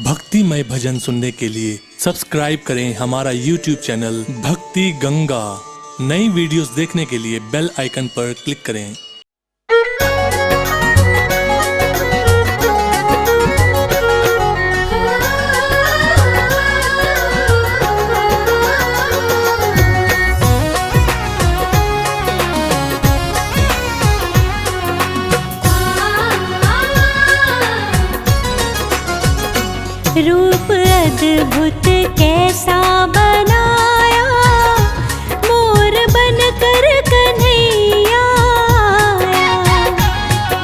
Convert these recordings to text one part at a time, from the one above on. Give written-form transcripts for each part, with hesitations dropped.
भक्तिमय भजन सुनने के लिए सब्सक्राइब करें हमारा YouTube चैनल भक्ति गंगा। नई वीडियोस देखने के लिए बेल आइकन पर क्लिक करें। रूप अद्भुत कैसा बनाया, मोर बनकर कन्हैया आया।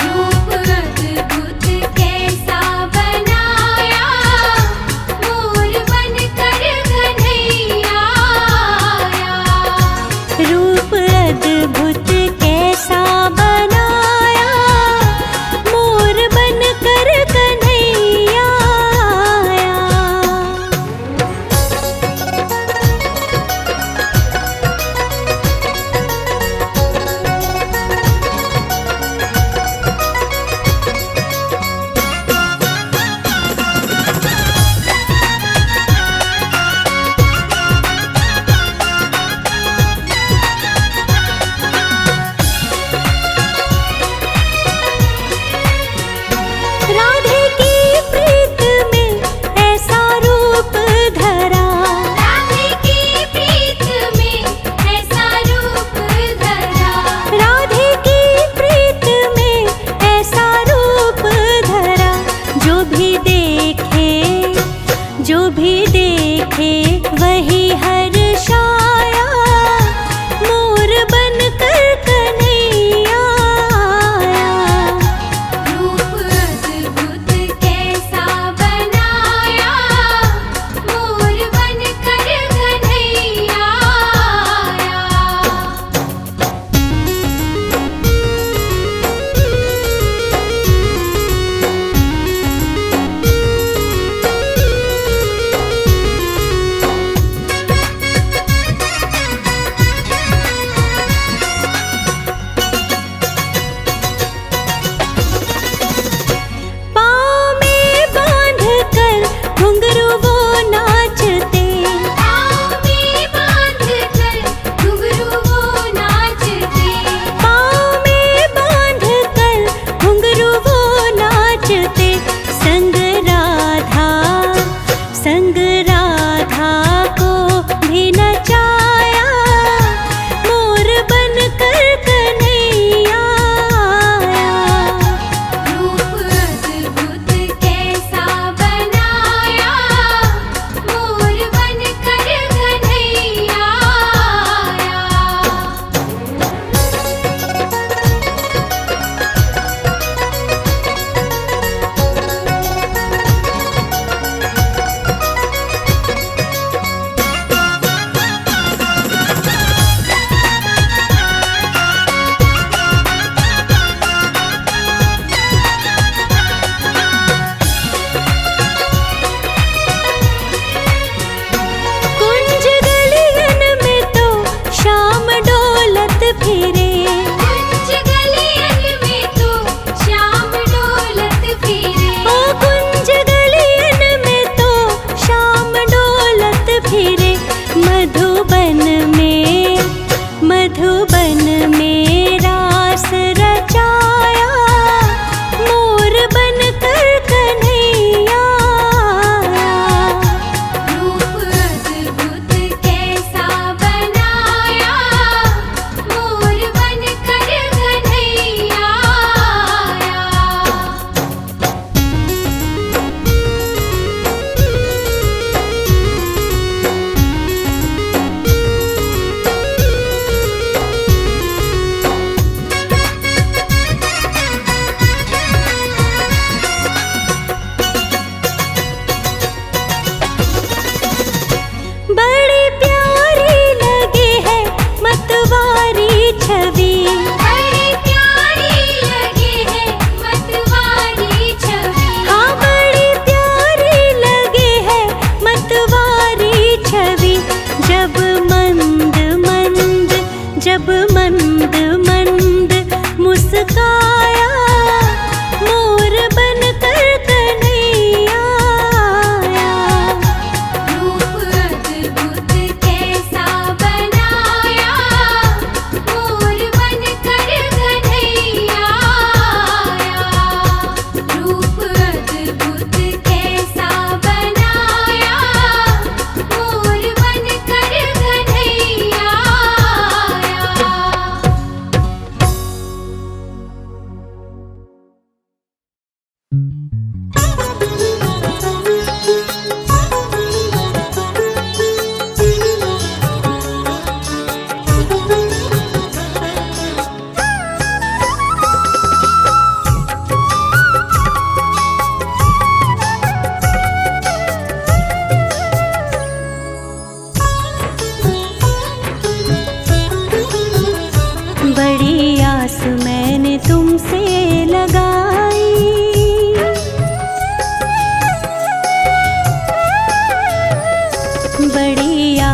रूप अद्भुत कैसा बनाया, मोर बनकर कन्हैया आया। रूप अद्भुत कैसा बनाया, मोर बनकर कन्हैया आया।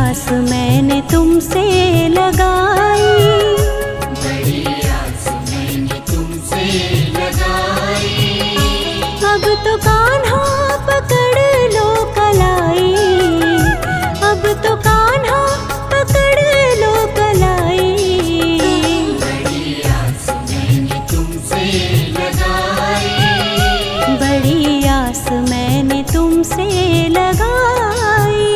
आस मैंने तुमसे लगाई, बड़ी आस मैंने तुमसे लगाई। अब तो कान्हा पकड़ लो कलाई, अब तो कान्हा पकड़ लो कलाई। बड़ी आस मैंने तुमसे लगाई, बड़ी आस मैंने तुमसे लगाई।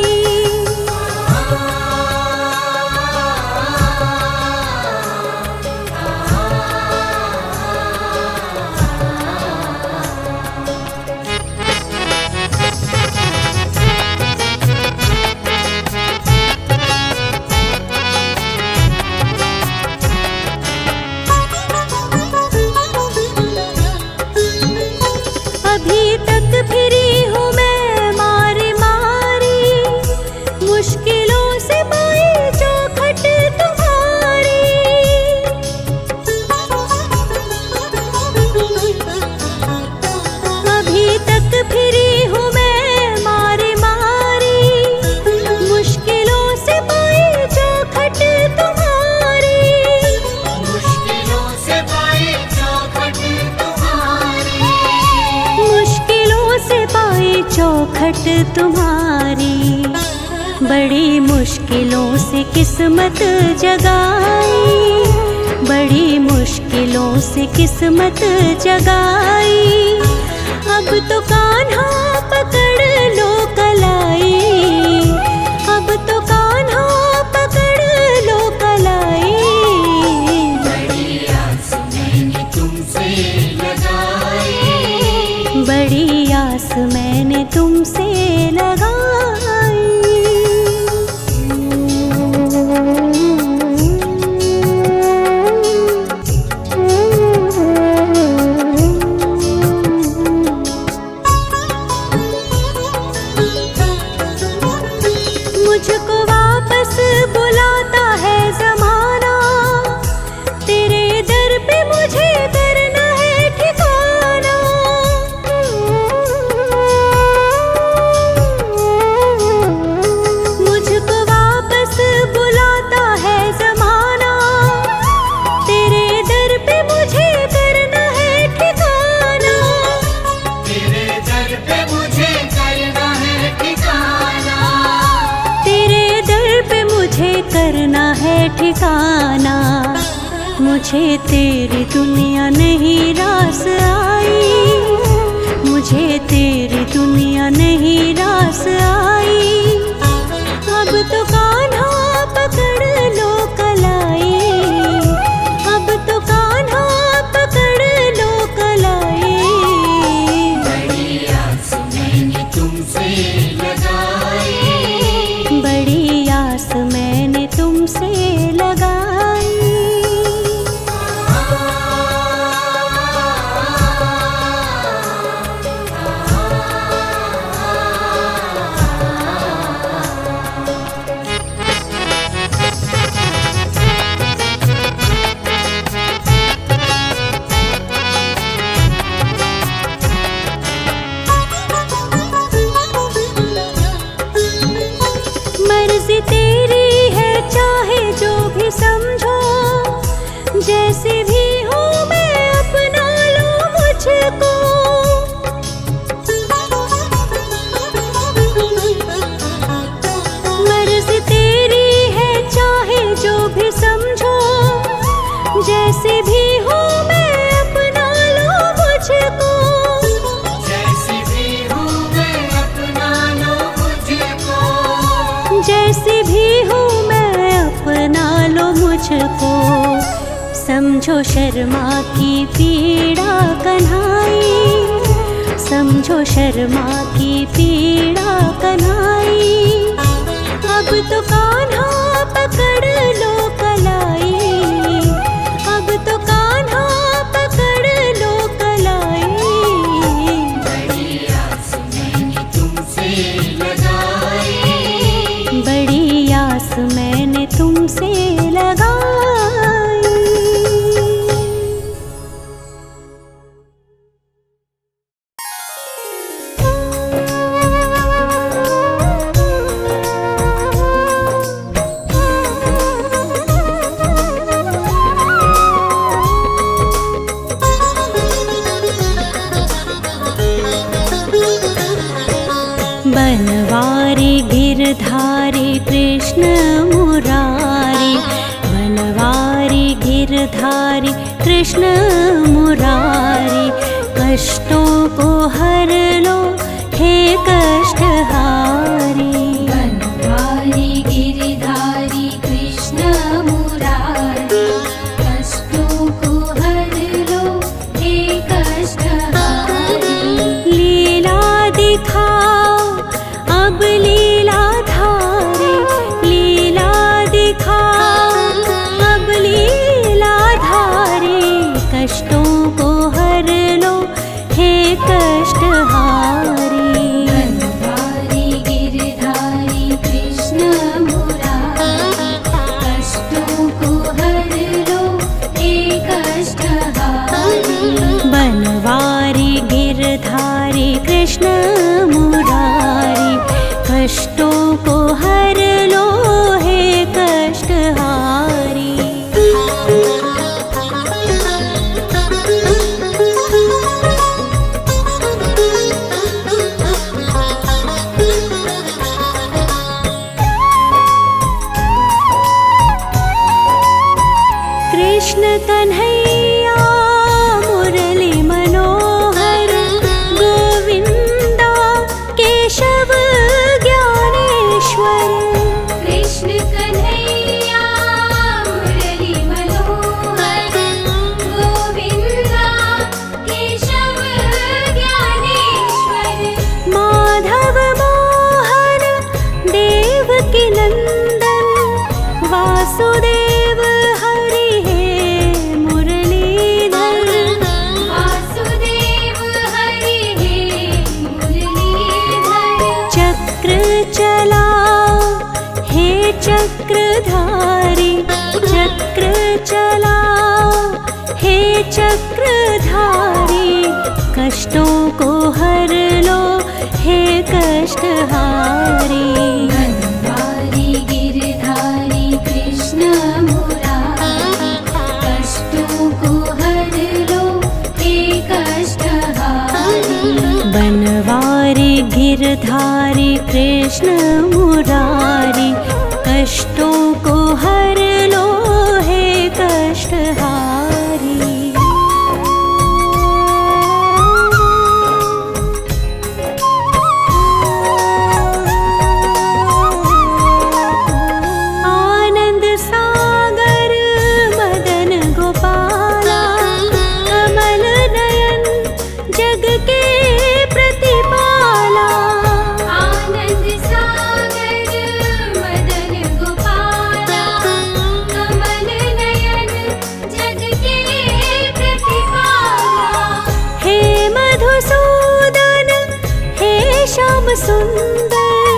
अभी तक फिरी हूँ मैं मारी मारी, मुश्किलों से पाई चौखट तुम्हारी। अभी तक फिरी हूँ मैं मारी मारी, मुश्किलों से पाई चौखट तुम्हारी। मुश्किलों से पाई चौखट तुम्हारी। मुश्किलों से पाई चौखट तुम्हारी, बड़ी मुश्किलों से किस्मत जगाई, बड़ी मुश्किलों से किस्मत जगाई। अब तो कान्हा पकड़ लो कलाई, अब तो कान्हा पकड़ लो कलाई। बड़ी आस मैंने तुमसे लगाई, बड़ी आस मैंने तुमसे लगाई। मुझको वापस बुलाता है ज़माना, तेरे दर पे मुझे करना है ठिकाना। मुझको वापस बुलाता है ज़माना, तेरे दर पे मुझे करना है ठिकाना। तेरे दर पे मुझे करना है ठिकाना। तेरे दर पे मुझे करना है ठिकाना। मुझे तेरी दुनिया नहीं रास आई, मुझे तेरी दुनिया नहीं रास आई। अब तो कान्हा पकड़ लो कलाई, अब तो कान्हा पकड़ लो कलाई। बड़ी आस मैंने तुमसे लगाई, बड़ी आस मैंने तुमसे लगाई। मर्जी तेरी है चाहे जो भी समझो, जैसे भी हूँ मैं अपना लो मुझको। मर्जी तेरी है चाहे जो भी समझो, जैसे भी हूँ मैं अपना लो मुझको। जैसी भी हूँ मैं अपना लो मुझको। जैसी भी हूँ मैं अपना लो मुझको। समझो शर्मा की पीड़ा कन्हाई, समझो शर्मा की पीड़ा कन्हाई। अब तो कान्हा पकड़ लो कलाई, अब तो कान्हा पकड़ लो कलाई। बड़ी आस मैंने तुमसे लगाई, बड़ी आस मैंने तुमसे लगाई। बनवारी गिरधारी कृष्ण मुरारी, बनवारी गिरधारी कृष्ण मुरारी, कष्टों को हर लो हे कष्टहारी। बनवारी गिरधारी कृष्ण मुरारी, कष्टों को हर लो हे कष्टहारी। लीला दिखाओ अब लीला धारे, लीला दिखाओ अब लीला धारे, कष्टों को हर लो हे कष्टहारी। बनवारी गिरधारी कृष्ण मुरारी, कष्टों को हर लो हे कष्टहारी। बनवारी गिरधारी कृष्ण मुरारी, कष्टों को हर लो हे कष्टहारी। कृष्ण कन्हैया मुरली मनोहर, गोविंदा केशव ज्ञानेश्वर। कृष्ण कन्हैया मुरली मनोहर, गोविंदा केशव ज्ञानेश्वर। माधव मोहन देवकी नंदन, वासुदेव हरि हे मुरलीधर। वासुदेव हरि हे मुरलीधर। चक्र चलाओ हे चक्रधारी, चक्र चलाओ हे चक्रधारी, कष्टों को हर लो हे कष्टहारी। बनवारी गिरधारी कृष्ण मुरारी, कष्टों को हर लो हे कष्टहारी। बनवारी गिरधारी कृष्ण मुरारी, कष्टों को हर लो हे कष्टहारी। आनंद सागर मदन गोपाला, कमल नयन जग के प्रतिपाला। आनंद सागर मदन गोपाला, कमल नयन जग के प्रतिपाला। हे मधुसूदन हे श्याम सुंदर,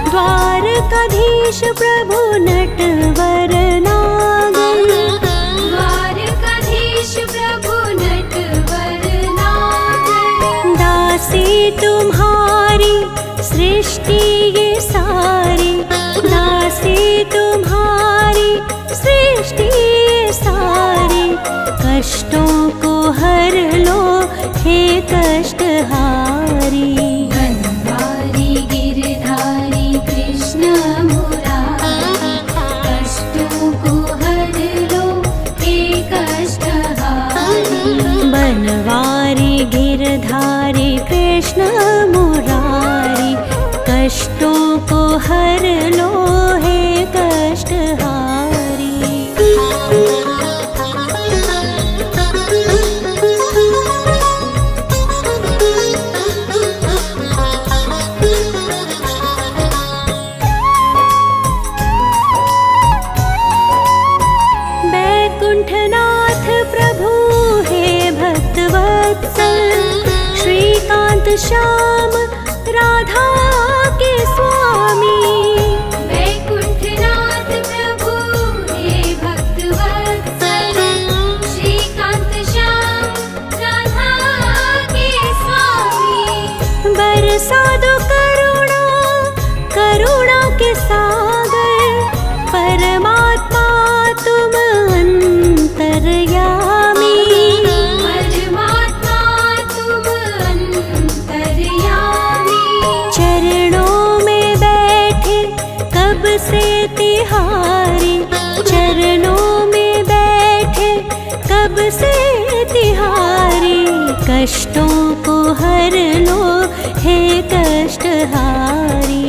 द्वारकाधीश प्रभु नटवर नागर। द्वारकाधीश प्रभु नटवर नागर। दासी तुम्हारी सृष्टि ये सारी, दासी तुम्हारी सृष्टि ये सारी, कष्टों को हर लो हे कष्टहारी। बनवारी गिरधारी कृष्ण मुरारी, कष्टों को हर लो हे कष्टहारी। बनवारी गिरधारी कृष्ण मुरारी, कष्टों को से तिहारी चरणों में बैठे, कब से तिहारी कष्टों को हर लो हे कष्टहारी।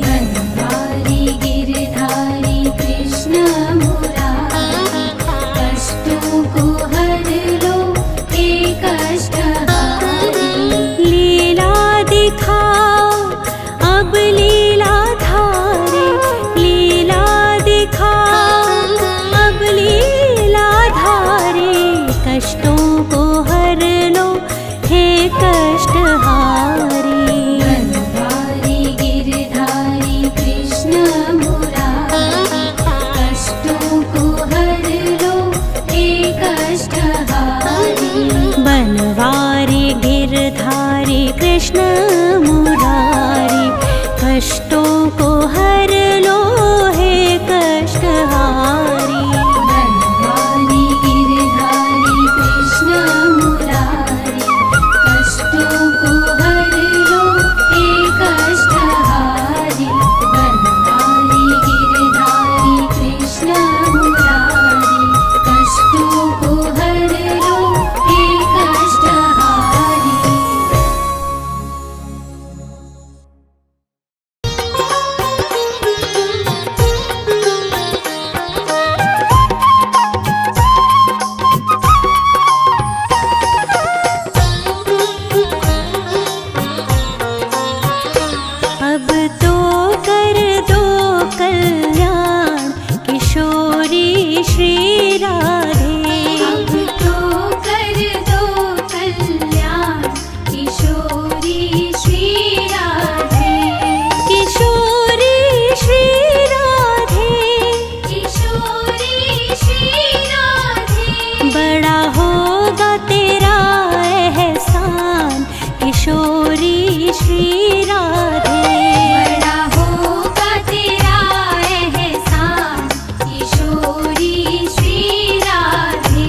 बनवारी गिरधारी कृष्ण मुरारी, कष्टों को हर लो हे कष्टहारी। लीला दिखाओ अब लीला धारे, लीला दिखाओ अब लीला धारे, कष्टों को हर लो हे कष्टहारी। बनवारी गिरधारी कृष्ण मुरारी, कष्टों को हर लो हे कष्टहारी। बनवारी गिरधारी कृष्ण मुरारी, कष्टों को हर लो हे कष्टहारी। बनवारी गिरधारी कृष्ण मुरारी, कष्टों को हर लो हे कष्टहारी। बनवारी गिरधारी कृष्ण मुरारी, कष्टों को हर लो हे कष्टहारी। अब तो कर दो कल्याण किशोरी श्री राधे। अब तो कर दो कल्याण किशोरी श्री राधे। किशोरी श्री राधे, किशोरी श्री राधे। बड़ा होगा तेरा एहसान किशोरी श्री राधे। बड़ा होगा तेरा एहसान किशोरी श्री राधे।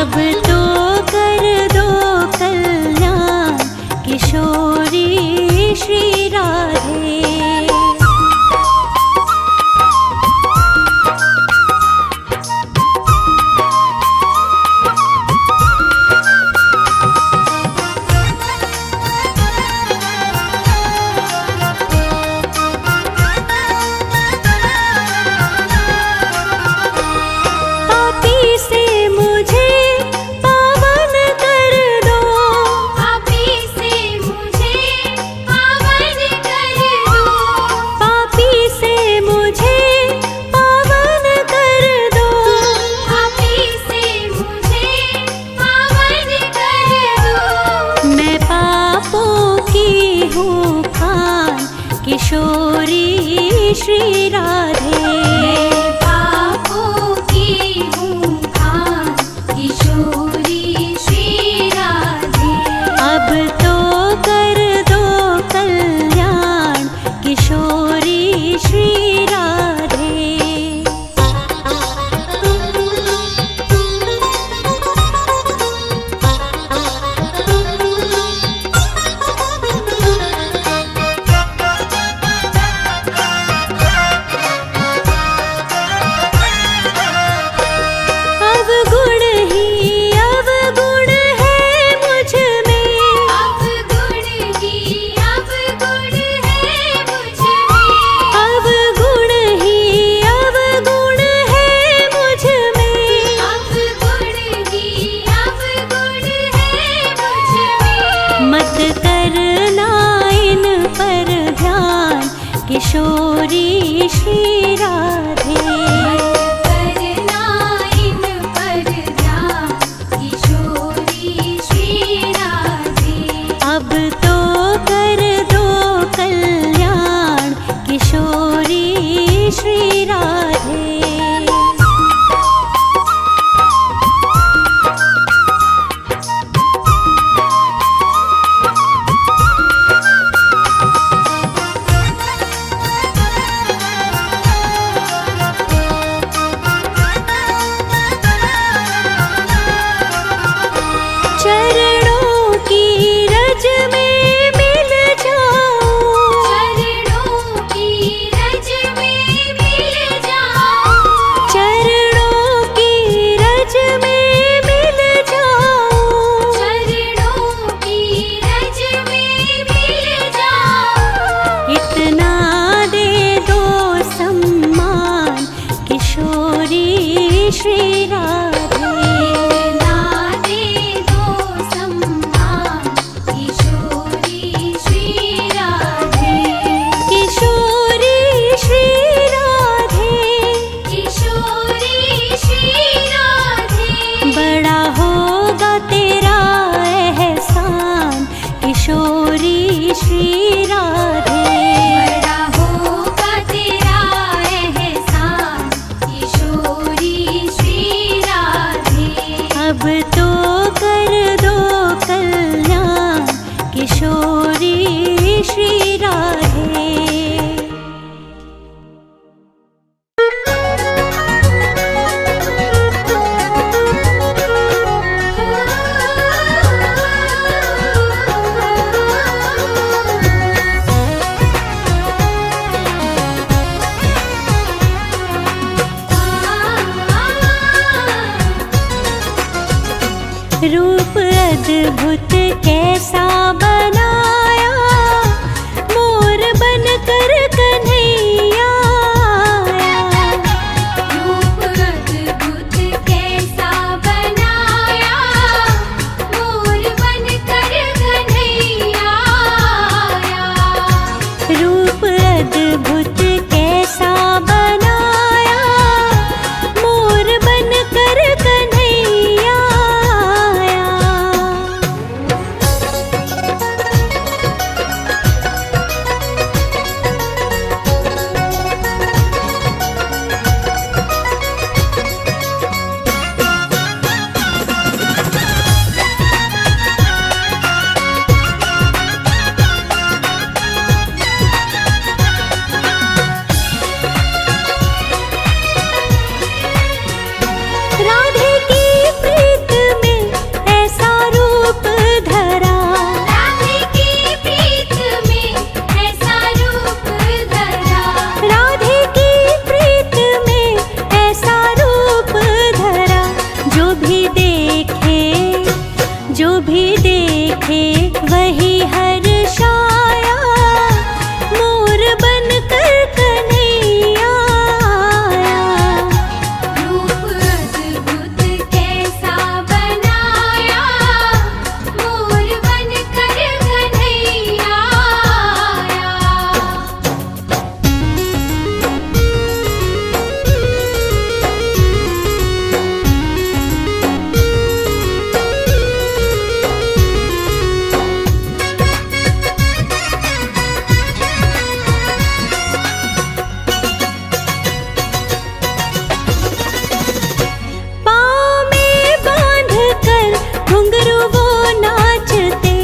अब तो कर दो कल्याण किशोरी श्री राधे। पापी से मुझे पावन कर दो, पापी से मुझे पावन कर दो। पापी से मुझे पावन कर दो। पापी से मुझे पावन कर दो। मैं पापों की हूँ खान किशोरी श्री राधे। पापों की हूँ खान किशोरी श्री राधे। अब तो कर दो कल्याण किशोरी श्री राधे। अवगुण ही अवगुण है मुझ में, अवगुण ही अवगुण है मुझ में। अवगुण ही अवगुण है मुझ में। अवगुण ही अवगुण है मुझ में। मत करना इन पर ध्यान किशोरी श्री राधे। करना इन पर ध्यान किशोरी श्री राधे। अब तो कर दो कल्याण किशोरी श्री राधे। अद्भुत कैसा बनाया, मोर बनकर कन्हैया आया। रूप अद्भुत कैसा बनाया, मोर बनकर कन्हैया आया। रूप अद्भुत कैसा बनाया, मोर बनकर कन्हैया आया। राधे की प्रीत में ऐसा रूप धरा, राधे की प्रीत में ऐसा रूप धरा। राधे की प्रीत में ऐसा रूप धरा। जो भी देखे वही हर्षाया, मोर बनकर कन्हैया आया। रूप अद्भुत कैसा बनाया, मोर बनकर कन्हैया आया। पाँव में बांध कर घुंघरू वो नाचते,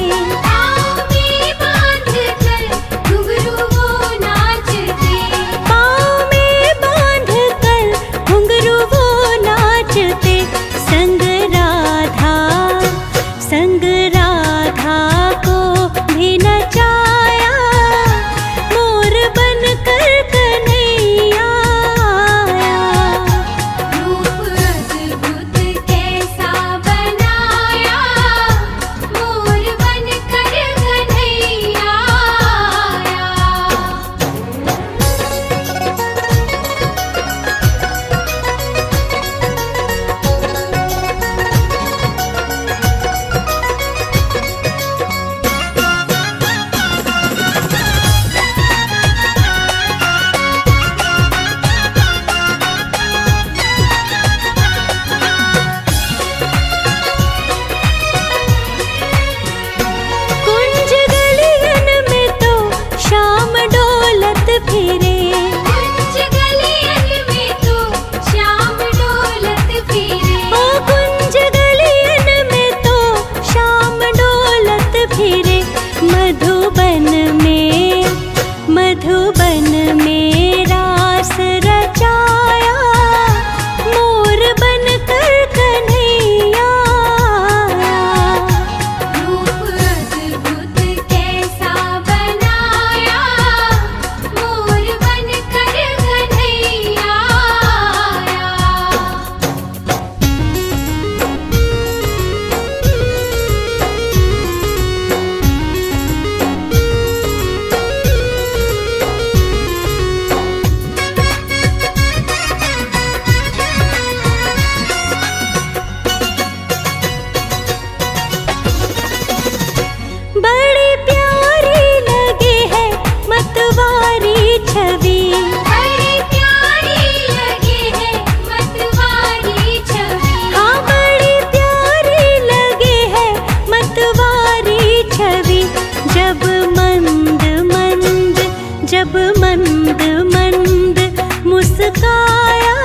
पाँव में बांध कर घुंघरू वो नाचते। पाँव में बांध कर घुंघरू वो नाचते। संग राधा को भी नचाया, मोर बनकर कन्हैया आया। रूप अद्भुत कैसा बनाया, मोर बनकर कन्हैया आया। कुंज गलियन में तो शाम डोलत फिरे, कुंज गलियन में तो श्याम डोलत फिरे। ओ कुंज गलियन में तो शाम डोलत फिरे। मधुबन में रास रचाया, मोर बनकर कन्हैया आया। रूप अद्भुत कैसा बनाया, मोर बनकर कन्हैया आया। बड़ी प्यारी लगे है मतवारी छवि, बड़ी प्यारी लगे है मतवारी छवि। हाँ बड़ी प्यारी लगे है मतवारी छवि। जब मंद मंद मुस्काया,